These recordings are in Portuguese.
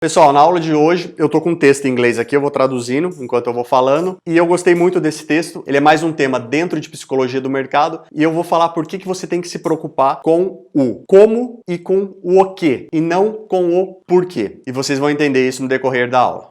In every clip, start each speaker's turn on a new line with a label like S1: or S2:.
S1: Pessoal, na aula de hoje eu tô com um texto em inglês aqui, eu vou traduzindo enquanto eu vou falando, e eu gostei muito desse texto. Ele é mais um tema dentro de psicologia do mercado, e eu vou falar por que você tem que se preocupar com o como e com o quê, e não com o porquê. E vocês vão entender isso no decorrer da aula.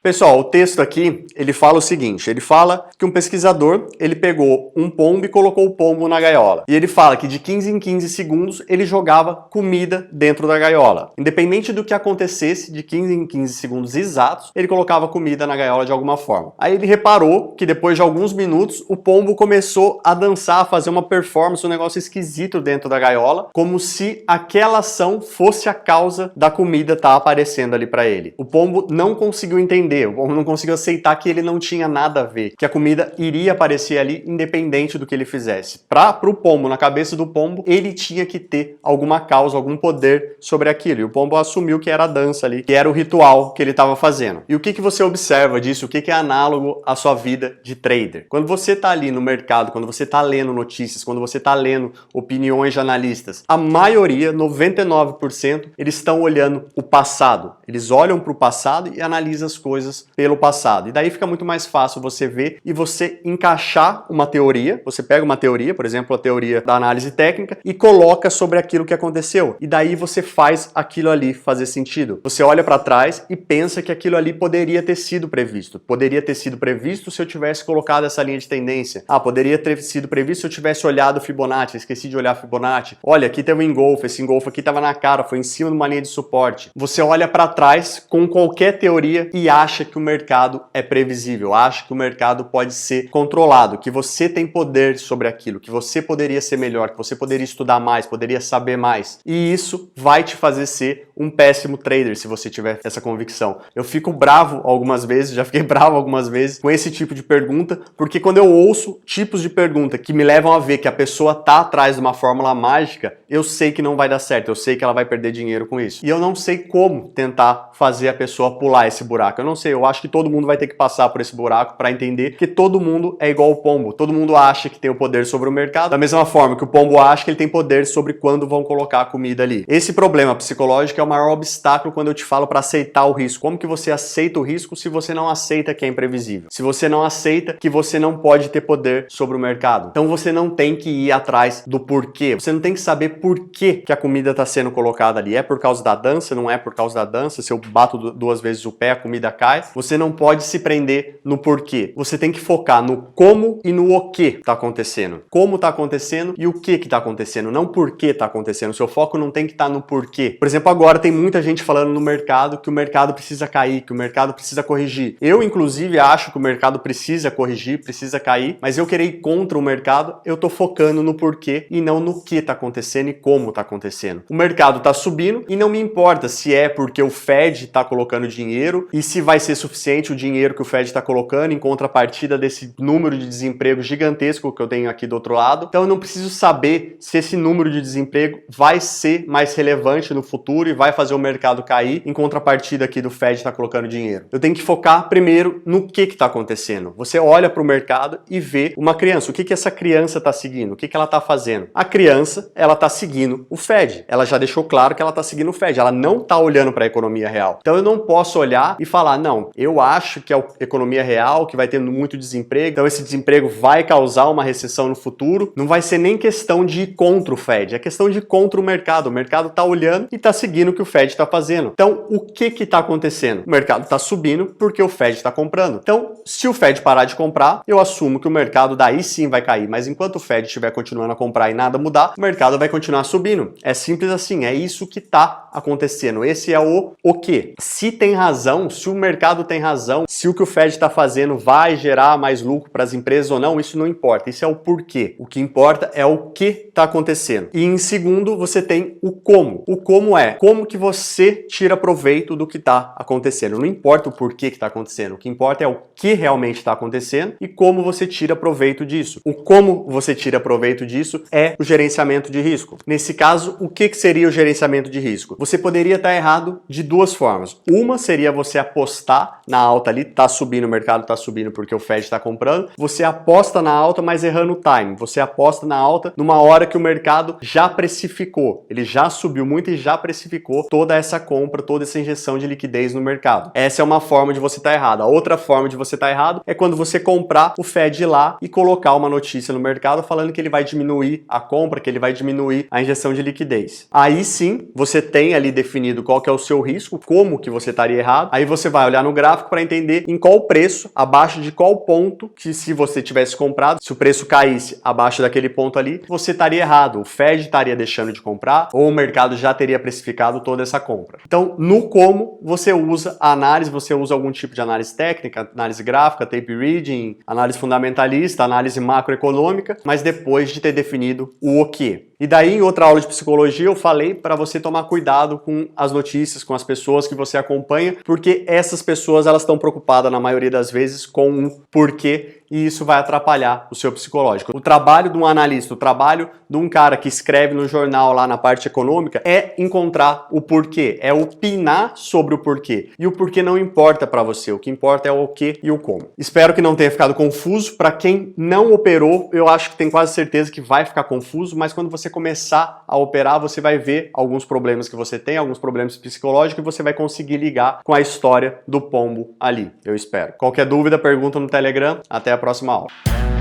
S1: Pessoal, o texto aqui, ele fala o seguinte, ele fala que um pesquisador, ele pegou um pombo e colocou o pombo na gaiola. E ele fala que de 15 em 15 segundos ele jogava comida dentro da gaiola. Independente do que acontecesse, de 15 em 15 segundos exatos, ele colocava comida na gaiola de alguma forma. Aí ele reparou que depois de alguns minutos, o pombo começou a dançar, a fazer uma performance, um negócio esquisito dentro da gaiola, como se aquela ação fosse a causa da comida estar aparecendo ali para ele. O pombo não conseguiu entender. O pombo não conseguiu aceitar que ele não tinha nada a ver, que a comida iria aparecer ali independente do que ele fizesse. Pro pombo, na cabeça do pombo, ele tinha que ter alguma causa, algum poder sobre aquilo. E o pombo assumiu que era a dança ali, que era o ritual que ele estava fazendo. E o que você observa disso? O que é análogo à sua vida de trader? Quando você está ali no mercado, quando você está lendo notícias, quando você está lendo opiniões de analistas, a maioria, 99%, eles estão olhando o passado. Eles olham para o passado e analisam as coisas pelo passado. E daí fica muito mais fácil você ver e você encaixar uma teoria. Você pega uma teoria, por exemplo, a teoria da análise técnica, e coloca sobre aquilo que aconteceu. E daí você faz aquilo ali fazer sentido. Você olha para trás e pensa que aquilo ali poderia ter sido previsto. Poderia ter sido previsto se eu tivesse colocado essa linha de tendência. Ah, poderia ter sido previsto se eu tivesse olhado o Fibonacci. Esqueci de olhar o Fibonacci. Olha, aqui teve um engolfo. Esse engolfo aqui estava na cara, foi em cima de uma linha de suporte. Você olha para trás com qualquer teoria e acha que o mercado é previsível, acha que o mercado pode ser controlado, que você tem poder sobre aquilo, que você poderia ser melhor, que você poderia estudar mais, poderia saber mais. E isso vai te fazer ser um péssimo trader se você tiver essa convicção. Eu fico bravo algumas vezes, já fiquei bravo algumas vezes com esse tipo de pergunta, porque quando eu ouço tipos de pergunta que me levam a ver que a pessoa tá atrás de uma fórmula mágica, eu sei que não vai dar certo, eu sei que ela vai perder dinheiro com isso. E eu não sei como tentar fazer a pessoa pular esse buraco. Eu não sei, eu acho que todo mundo vai ter que passar por esse buraco para entender que todo mundo é igual ao pombo. Todo mundo acha que tem o poder sobre o mercado, da mesma forma que o pombo acha que ele tem poder sobre quando vão colocar a comida ali. Esse problema psicológico é o maior obstáculo quando eu te falo para aceitar o risco. Como que você aceita o risco se você não aceita que é imprevisível? Se você não aceita que você não pode ter poder sobre o mercado? Então você não tem que ir atrás do porquê. Você não tem que saber por que a comida está sendo colocada ali. É por causa da dança? Não é por causa da dança? Se eu bato duas vezes o pé, a comida cai? Você não pode se prender no porquê. Você tem que focar no como e no o que está acontecendo. Como está acontecendo e o que está acontecendo, não por que está acontecendo. O seu foco não tem que estar no porquê. Por exemplo, agora tem muita gente falando no mercado que o mercado precisa cair, que o mercado precisa corrigir. Eu, inclusive, acho que o mercado precisa corrigir, precisa cair, mas eu querer ir contra o mercado, eu tô focando no porquê e não no que está acontecendo e como está acontecendo. O mercado está subindo e não me importa se é porque o Fed está colocando dinheiro e se vai ser suficiente o dinheiro que o Fed está colocando em contrapartida desse número de desemprego gigantesco que eu tenho aqui do outro lado. Então eu não preciso saber se esse número de desemprego vai ser mais relevante no futuro e vai fazer o mercado cair em contrapartida aqui do Fed estar colocando dinheiro. Eu tenho que focar primeiro no que está acontecendo. Você olha para o mercado e vê uma criança. O que essa criança está seguindo? O que ela está fazendo? A criança, ela está seguindo o Fed. Ela já deixou claro que ela está seguindo o Fed. Ela não está olhando para a economia real. Então eu não posso olhar e falar, não, eu acho que é a economia real, que vai tendo muito desemprego, então esse desemprego vai causar uma recessão no futuro. Não vai ser nem questão de ir contra o Fed, é questão de ir contra o mercado. O mercado está olhando e está seguindo o que o Fed está fazendo. Então, o que está acontecendo? O mercado está subindo porque o Fed está comprando. Então, se o Fed parar de comprar, eu assumo que o mercado daí sim vai cair, mas enquanto o Fed estiver continuando a comprar e nada mudar, o mercado vai continuar subindo. É simples assim, é isso que está acontecendo. Esse é o quê? Se tem razão, se o mercado tem razão, se o que o Fed está fazendo vai gerar mais lucro para as empresas ou não, isso não importa. Isso é o porquê. O que importa é o que está acontecendo. E em segundo, você tem o como. O como é como que você tira proveito do que está acontecendo. Não importa o porquê que está acontecendo. O que importa é o que realmente está acontecendo e como você tira proveito disso. O como você tira proveito disso é o gerenciamento de risco. Nesse caso, o que seria o gerenciamento de risco? Você poderia estar errado de duas formas. Uma seria você apostar na alta ali, tá subindo, o mercado tá subindo porque o Fed está comprando. Você aposta na alta, mas errando o time. Você aposta na alta numa hora que o mercado já precificou. Ele já subiu muito e já precificou toda essa compra, toda essa injeção de liquidez no mercado. Essa é uma forma de você estar errado. A outra forma de você estar errado é quando você comprar o Fed lá e colocar uma notícia no mercado falando que ele vai diminuir a compra, que ele vai diminuir a injeção de liquidez. Aí sim, você tem ali definido qual que é o seu risco, como que você estaria errado. Aí você vai olhar no gráfico para entender em qual preço, abaixo de qual ponto, que se você tivesse comprado, se o preço caísse abaixo daquele ponto ali, você estaria errado. O Fed estaria deixando de comprar ou o mercado já teria precificado toda essa compra. Então, no como, você usa a análise, você usa algum tipo de análise técnica, análise gráfica, tape reading, análise fundamentalista, análise macroeconômica, mas depois de ter definido o quê. E daí, em outra aula de psicologia, eu falei para você tomar cuidado com as notícias, com as pessoas que você acompanha, porque essas pessoas elas estão preocupadas, na maioria das vezes, com um porquê, e isso vai atrapalhar o seu psicológico. O trabalho de um analista, o trabalho de um cara que escreve no jornal lá na parte econômica é encontrar o porquê, é opinar sobre o porquê. E o porquê não importa para você, o que importa é o que e o como. Espero que não tenha ficado confuso. Para quem não operou, eu acho que tem quase certeza que vai ficar confuso, mas quando você começar a operar, você vai ver alguns problemas que você tem, alguns problemas psicológicos, e você vai conseguir ligar com a história do pombo ali, eu espero. Qualquer dúvida, pergunta no Telegram. Até a próxima aula.